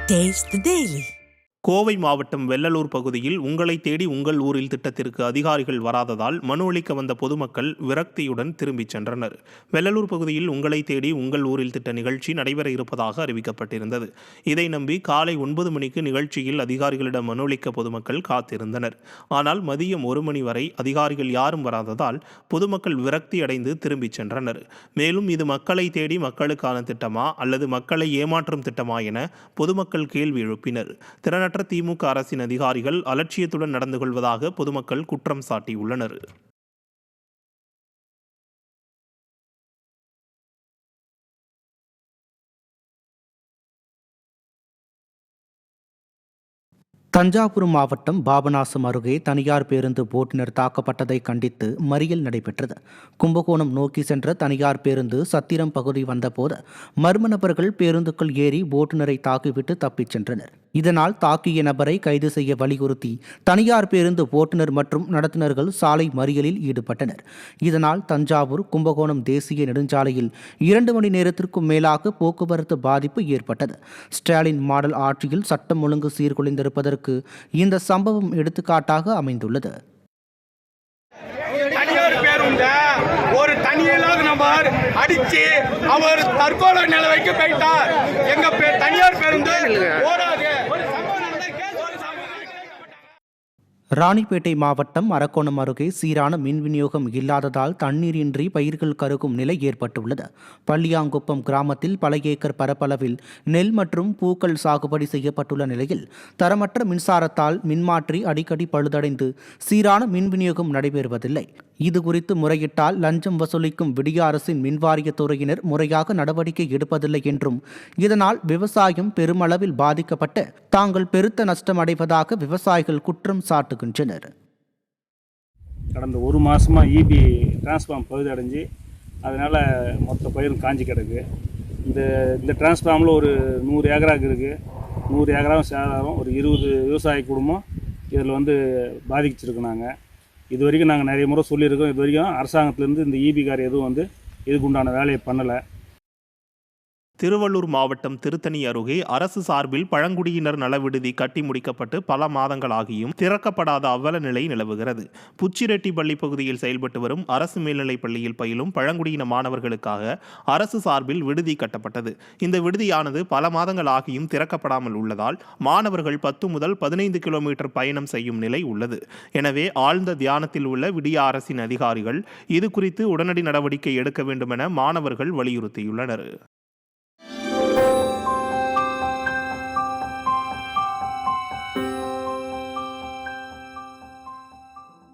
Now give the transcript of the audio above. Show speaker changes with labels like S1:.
S1: Taste the Daily.
S2: Kovai மாவட்டம் வெள்ளலூர் பகுதியில் உங்களை தேடி உங்கள் ஊரில் திட்டத்திற்கு அதிகாரிகள் வராததால் மனு அளிக்க வந்த பொதுமக்கள் விரக்தியுடன் திரும்பிச் சென்றனர். வெள்ளலூர் பகுதியில் உங்களை தேடி உங்கள் ஊரில் திட்ட நிகழ்ச்சி நடைபெற இருப்பதாக அறிவிக்கப்பட்டிருந்தது. இதை நம்பி காலை 9 மணிக்கு நிகழ்ச்சியில் அதிகாரிகளிடம் மனு அளிக்க பொதுமக்கள் காத்திருந்தனர். ஆனால் மதியம் 1 மணி வரை அதிகாரிகள் யாரும் வராததால் பொதுமக்கள் விரக்தி அடைந்து திரும்பிச் சென்றனர். மேலும் இது மக்களை தேடி மக்களுக்கான திட்டமா அல்லது மக்களை ஏமாற்றும் திட்டமா என பொதுமக்கள் கேள்வி எழுப்பினர். திறனற்ற திமுக அரசின் அதிகாரிகள் அலட்சியத்துடன் நடந்து கொள்வதாக பொதுமக்கள் குற்றம் சாட்டியுள்ளனர்.
S3: தஞ்சாவூர் மாவட்டம் பாபநாசம் அருகே தனியார் பேருந்து ஓட்டுநர் தாக்கப்பட்டதை கண்டித்து மறியல் நடைபெற்றது. கும்பகோணம் நோக்கி சென்ற தனியார் பேருந்து சத்திரம் பகுதி வந்தபோது மர்ம நபர்கள் பேருந்துக்குள் ஏறி ஓட்டுநரை தாக்கிவிட்டு தப்பிச் சென்றனர். இதனால் தாக்கிய நபரை கைது செய்ய வலியுறுத்தி தனியார் பேருந்து ஓட்டுநர் மற்றும் நடத்துனர்கள் சாலை மறியலில் ஈடுபட்டனர். இதனால் தஞ்சாவூர் கும்பகோணம் தேசிய நெடுஞ்சாலையில் 2 மணி நேரத்திற்கும் மேலாக போக்குவரத்து பாதிப்பு ஏற்பட்டது. ஸ்டாலின் மாடல் ஆட்சியில் சட்டம் ஒழுங்கு சீர்குலைந்திருப்பதற்கு இந்த சம்பவம் எடுத்துக்காட்டாக அமைந்துள்ளது.
S4: ஒரு தனியில்லாத நபர் அடிச்சு அவர் தற்கொலை நிலைக்கு போயிட்டார். எங்க தனியார் பேருந்து ஓடாது.
S3: ராணிப்பேட்டை மாவட்டம் அரக்கோணம் அருகே சீரான மின் விநியோகம் இல்லாததால் தண்ணீரின்றி பயிர்கள் கருகும் நிலை ஏற்பட்டுள்ளது. பள்ளியாங்குப்பம் கிராமத்தில் பல ஏக்கர் பரப்பளவில் நெல் மற்றும் பூக்கள் சாகுபடி செய்யப்பட்டுள்ள நிலையில் தரமற்ற மின்சாரத்தால் மின்மாற்றி அடிக்கடி பழுதடைந்து சீரான மின் விநியோகம் நடைபெறுவதில்லை. இதுகுறித்து முறையிட்டால் லஞ்சம் வசூலிக்கும் விடிய அரசின் மின்வாரியத்துறையினர் முறையாக நடவடிக்கை எடுப்பதில்லை என்றும் இதனால் விவசாயம் பெருமளவில் பாதிக்கப்பட்டு தாங்கள் பெருத்த நஷ்டம் அடைவதாக விவசாயிகள் குற்றம் சாட்டுகின்றனர்.
S5: கடந்த 1 மாதமாக இபி டிரான்ஸ்ஃபார்ம் பகுதி அடைஞ்சு அதனால் மொத்த பயிரும் காஞ்சி கிடக்கு. இந்த டிரான்ஸ்ஃபார்மில் ஒரு 100 ஏக்கராக்கு இருக்குது. 100 ஏக்கராவும் சேதாரம். ஒரு 20 விவசாய குடும்பம் இதில் பாதிச்சிருக்குனாங்க. இது வரைக்கும் நாங்கள் நிறைய முறை சொல்லியிருக்கோம். இது வரைக்கும் அரசாங்கத்திலேருந்து இந்த இபிகார் எதுவும் இதுக்கு உண்டான வேலையை பண்ணலை.
S2: திருவள்ளூர் மாவட்டம் திருத்தணி அருகே அரசு சார்பில் பழங்குடியினர் நல விடுதி கட்டி முடிக்கப்பட்டு பல மாதங்களாகியும் திறக்கப்படாத அவல நிலை நிலவுகிறது. புச்சிரெட்டிப்பள்ளி பகுதியில் செயல்பட்டு வரும் அரசு மேல்நிலைப் பள்ளியில் பயிலும் பழங்குடியின மாணவர்களுக்காக அரசு சார்பில் விடுதி கட்டப்பட்டது. இந்த விடுதியானது பல மாதங்களாகியும் திறக்கப்படாமல் உள்ளதால் மாணவர்கள் 10 முதல் 15 கிலோமீட்டர் பயணம் செய்யும் நிலை உள்ளது. எனவே ஆழ்ந்த தியானத்தில் உள்ள விடிய அரசின் அதிகாரிகள் இது குறித்து உடனடி நடவடிக்கை எடுக்க வேண்டும் என மாணவர்கள் வலியுறுத்தியுள்ளனர்.